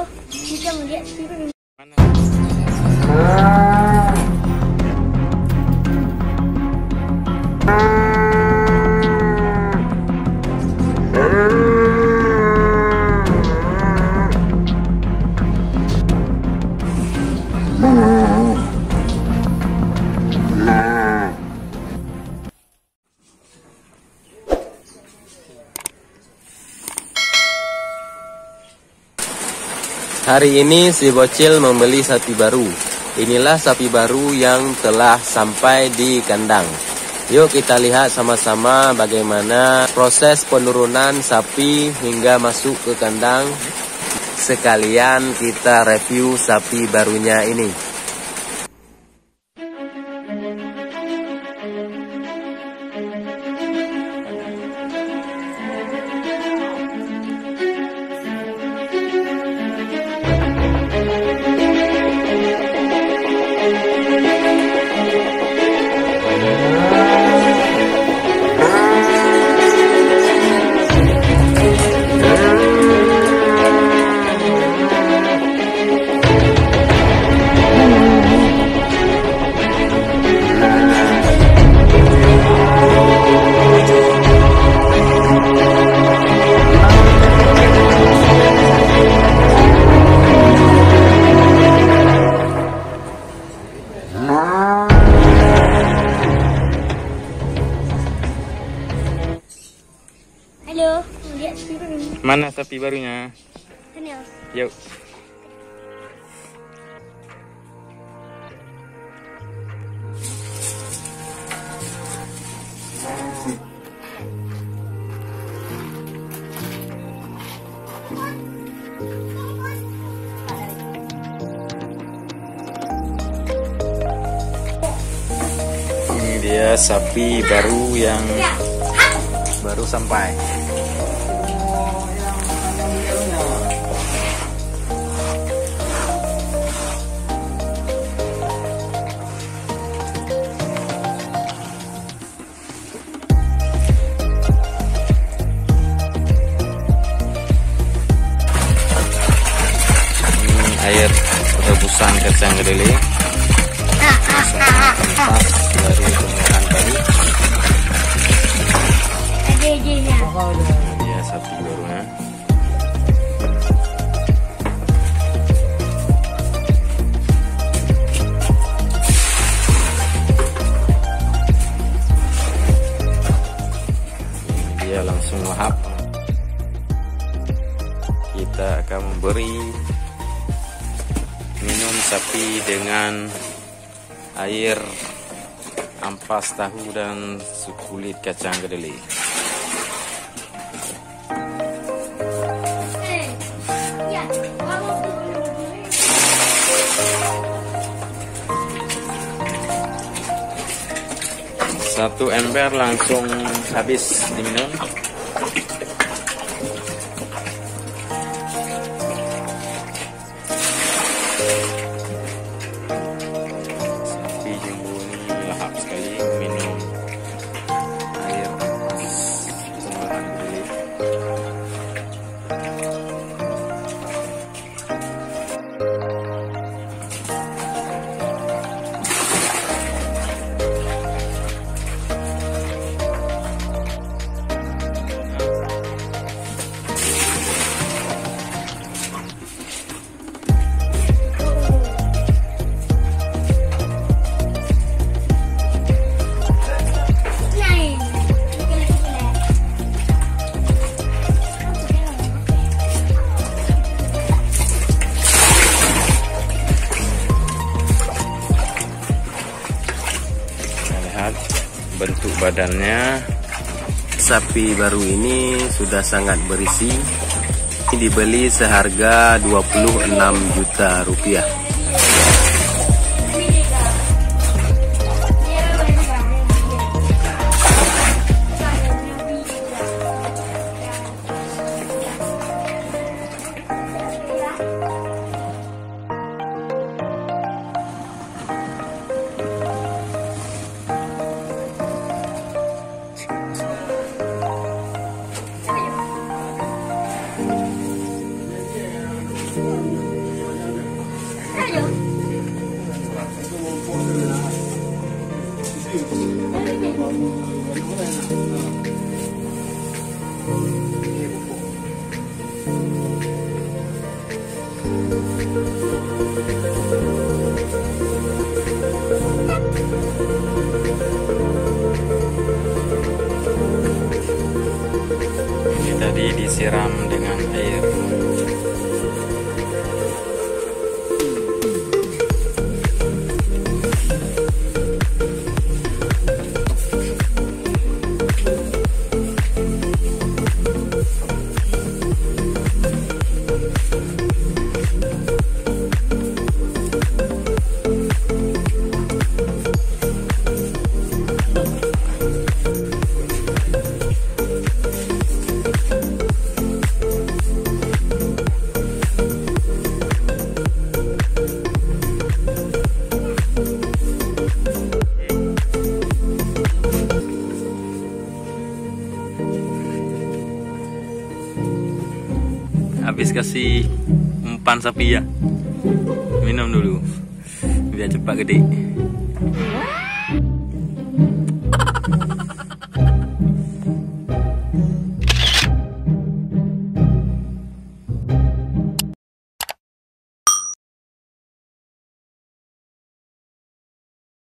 Halo, kita melihat spirit. Hari ini si bocil membeli sapi baru. Inilah sapi baru yang telah sampai di kandang. Yuk kita lihat sama-sama bagaimana proses penurunan sapi hingga masuk ke kandang. Sekalian kita review sapi barunya ini. Halo, lihat sapi baru. Mana sapi barunya? Sana. Yuk. Ini dia sapi baru yang baru sampai. Ini air rebusan kacang kedelai. Dari pengolahan tadi. Dia sapi barunya. Dia langsung lahap. Kita akan memberi minum sapi dengan air ampas tahu dan kulit kacang kedelai. Satu ember langsung habis diminum. Sapi jumbo ini lahap sekali minum air ampas pengolahan kedelai. Lihat bentuk badannya. Sapi baru ini sudah sangat berisi. Ini dibeli seharga 26 juta rupiah. Ini tadi disiram dengan air. Habis kasih umpan sapi ya, minum dulu biar cepat gede.